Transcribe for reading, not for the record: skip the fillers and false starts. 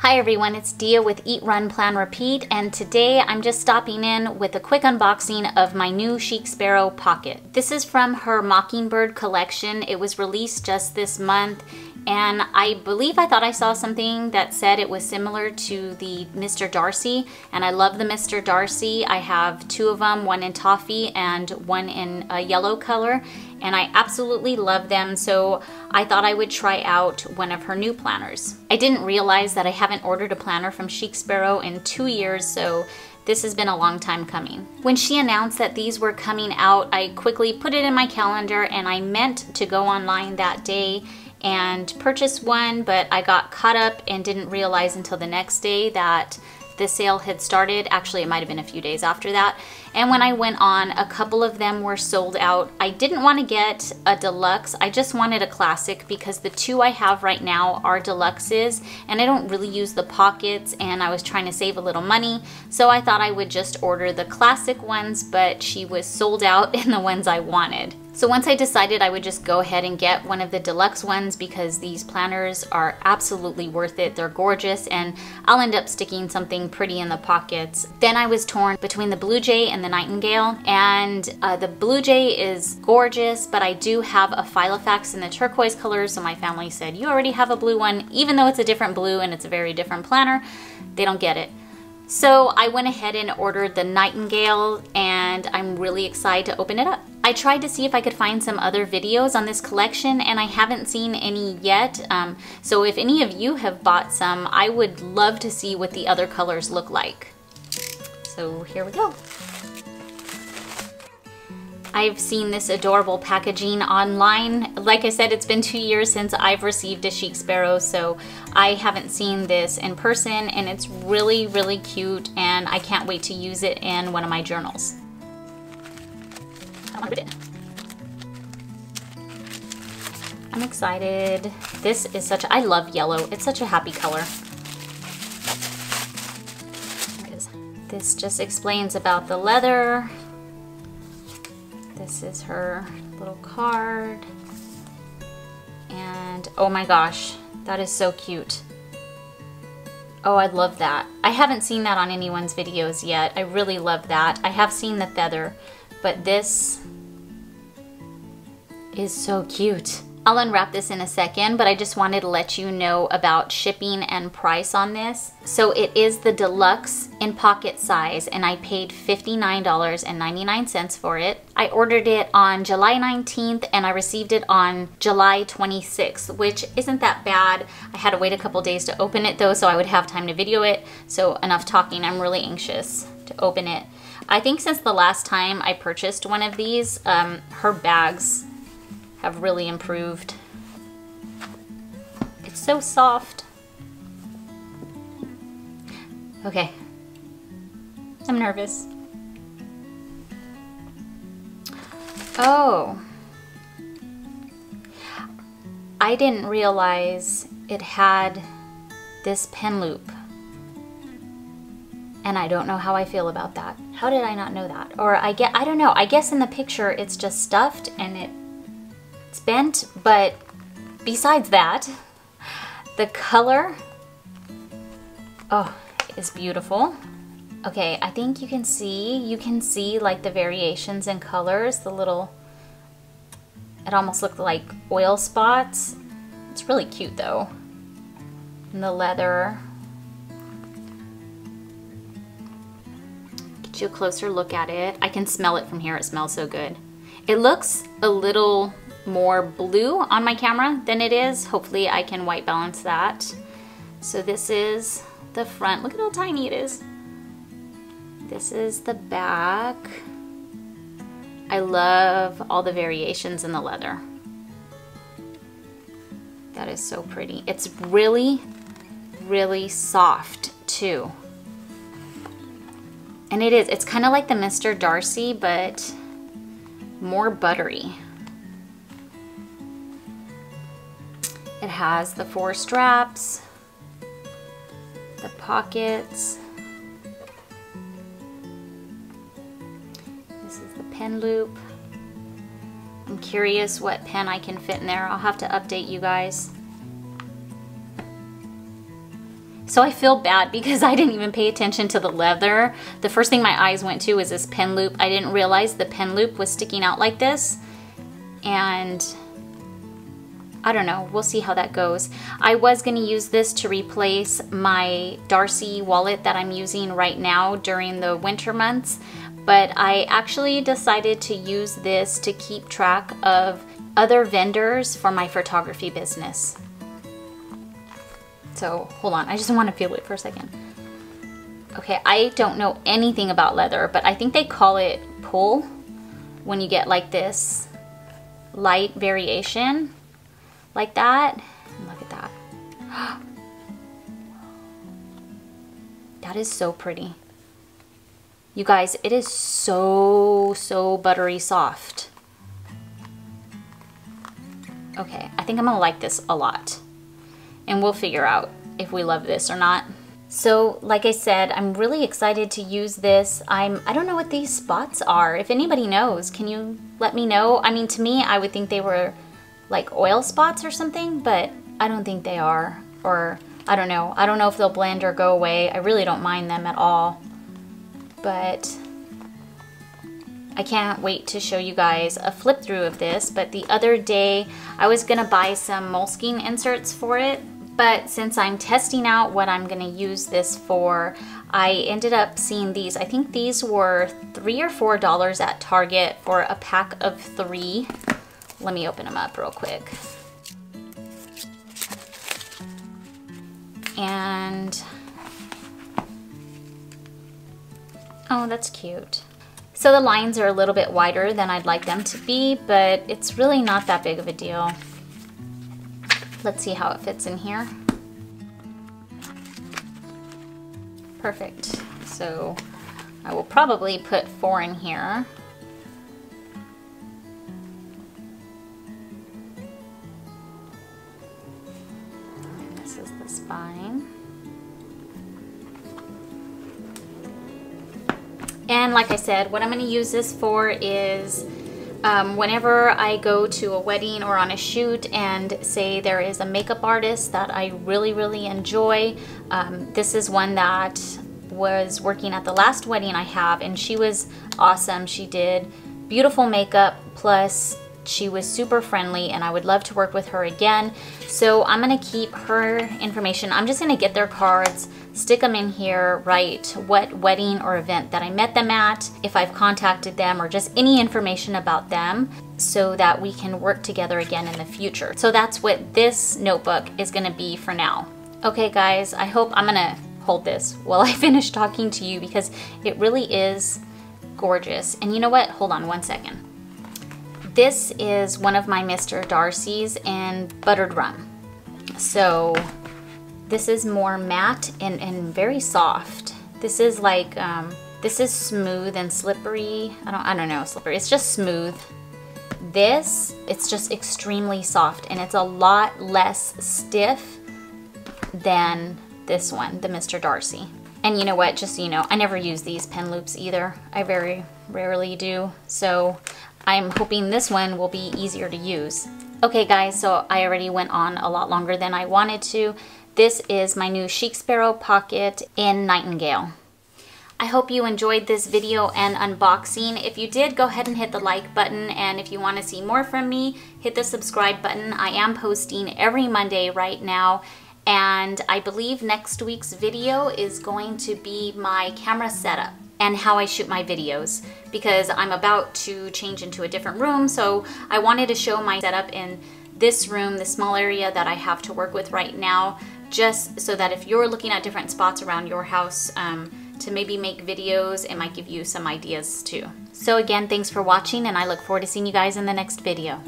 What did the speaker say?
Hi everyone, it's Dia with Eat, Run, Plan, Repeat, and today I'm just stopping in with a quick unboxing of my new Chic Sparrow pocket. This is from her Mockingbird collection. It was released just this month, and I believe I thought I saw something that said it was similar to the Mr. Darcy, and I love the Mr. Darcy. I have two of them, one in toffee and one in a yellow color, and I absolutely love them, so I thought I would try out one of her new planners. I didn't realize that I haven't ordered a planner from Chic Sparrow in 2 years, so this has been a long time coming. When she announced that these were coming out, I quickly put it in my calendar and I meant to go online that day and purchase one, but I got caught up and didn't realize until the next day that the sale had started. Actually, it might have been a few days after that. And when I went on, a couple of them were sold out. I didn't want to get a deluxe. I just wanted a classic because the two I have right now are deluxes and I don't really use the pockets, and I was trying to save a little money. So I thought I would just order the classic ones, but she was sold out in the ones I wanted. So once I decided I would just go ahead and get one of the deluxe ones because these planners are absolutely worth it. They're gorgeous and I'll end up sticking something pretty in the pockets. Then I was torn between the Blue Jay and the Nightingale, and the Blue Jay is gorgeous, but I do have a Filofax in the turquoise color, so my family said, you already have a blue one. Even though it's a different blue and it's a very different planner, they don't get it. So I went ahead and ordered the Nightingale, and I'm really excited to open it up. I tried to see if I could find some other videos on this collection, and I haven't seen any yet. So if any of you have bought some, I would love to see what the other colors look like. So here we go. I've seen this adorable packaging online. Like I said, it's been 2 years since I've received a Chic Sparrow, so I haven't seen this in person, and it's really, really cute, and I can't wait to use it in one of my journals. I'm excited. This is such, I love yellow. It's such a happy color. This just explains about the leather. This is her little card. And oh my gosh, that is so cute. Oh, I love that. I haven't seen that on anyone's videos yet. I really love that. I have seen the feather, but this is so cute. I'll unwrap this in a second, but I just wanted to let you know about shipping and price on this. So it is the deluxe in pocket size, and I paid $59.99 for it. I ordered it on July 19th and I received it on July 26th, which isn't that bad. I had to wait a couple days to open it though, so I would have time to video it. So enough talking, I'm really anxious to open it. I think since the last time I purchased one of these, her bags have really improved. It's so soft. Okay, I'm nervous. Oh, I didn't realize it had this pen loop, and I don't know how I feel about that. How did I not know that? Or I don't know, I guess in the picture it's just stuffed and it's bent, but besides that, the color, oh, is beautiful. Okay, I think you can see like the variations in colors, the little, it almost looked like oil spots. It's really cute though. And the leather. Get you a closer look at it. I can smell it from here, it smells so good. It looks a little more blue on my camera than it is. Hopefully I can white balance that. So this is the front. Look at how tiny it is. This is the back. I love all the variations in the leather. That is so pretty. It's really, really soft too. And it's kind of like the Mr. Darcy, but more buttery. It has the 4 straps, the pockets. This is the pen loop. I'm curious what pen I can fit in there. I'll have to update you guys. So I feel bad because I didn't even pay attention to the leather. The first thing my eyes went to was this pen loop. I didn't realize the pen loop was sticking out like this. And I don't know, we'll see how that goes. I was gonna use this to replace my Darcy wallet that I'm using right now during the winter months, but I actually decided to use this to keep track of other vendors for my photography business. So hold on, I just want to feel it for a second. Okay, I don't know anything about leather, but I think they call it pull when you get like this light variation like that. Look at that. That is so pretty. You guys, it is so buttery soft. Okay, I think I'm gonna like this a lot. And we'll figure out if we love this or not. So like I said, I'm really excited to use this. I don't know what these spots are. If anybody knows, can you let me know? I mean, to me, I would think they were like oil spots or something, but I don't think they are. Or I don't know. I don't know if they'll blend or go away. I really don't mind them at all. But I can't wait to show you guys a flip through of this. But the other day, I was gonna buy some moleskin inserts for it. But since I'm testing out what I'm gonna use this for, I ended up seeing these. I think these were $3 or $4 at Target for a pack of 3. Let me open them up real quick. And, oh, that's cute. So the lines are a little bit wider than I'd like them to be, but it's really not that big of a deal. Let's see how it fits in here. Perfect. So I will probably put 4 in here. And this is the spine. And like I said, what I'm going to use this for is whenever I go to a wedding or on a shoot and say there is a makeup artist that I really enjoy. This is one that was working at the last wedding I have, and she was awesome. She did beautiful makeup, plus she was super friendly, and I would love to work with her again. So I'm gonna keep her information. I'm just gonna get their cards, stick them in here, write what wedding or event that I met them at, if I've contacted them, or just any information about them, so that we can work together again in the future. So that's what this notebook is gonna be for now. Okay guys, I hope I'm gonna hold this while I finish talking to you because it really is gorgeous. And you know what? Hold on one second. This is one of my Mr. Darcy's in buttered rum. So this is more matte and very soft. This is like, this is smooth and slippery. I don't know, slippery. It's just smooth. This, it's just extremely soft, and it's a lot less stiff than this one, the Mr. Darcy. And you know what, just so you know, I never use these pen loops either. I very rarely do. So I'm hoping this one will be easier to use. Okay guys, so I already went on a lot longer than I wanted to. This is my new Chic Sparrow pocket in Nightingale. I hope you enjoyed this video and unboxing. If you did, go ahead and hit the like button, and if you want to see more from me, hit the subscribe button. I am posting every Monday right now, and I believe next week's video is going to be my camera setup and how I shoot my videos, because I'm about to change into a different room, so I wanted to show my setup in this room, the small area that I have to work with right now, just so that if you're looking at different spots around your house to maybe make videos, it might give you some ideas too. So again, thanks for watching, and I look forward to seeing you guys in the next video.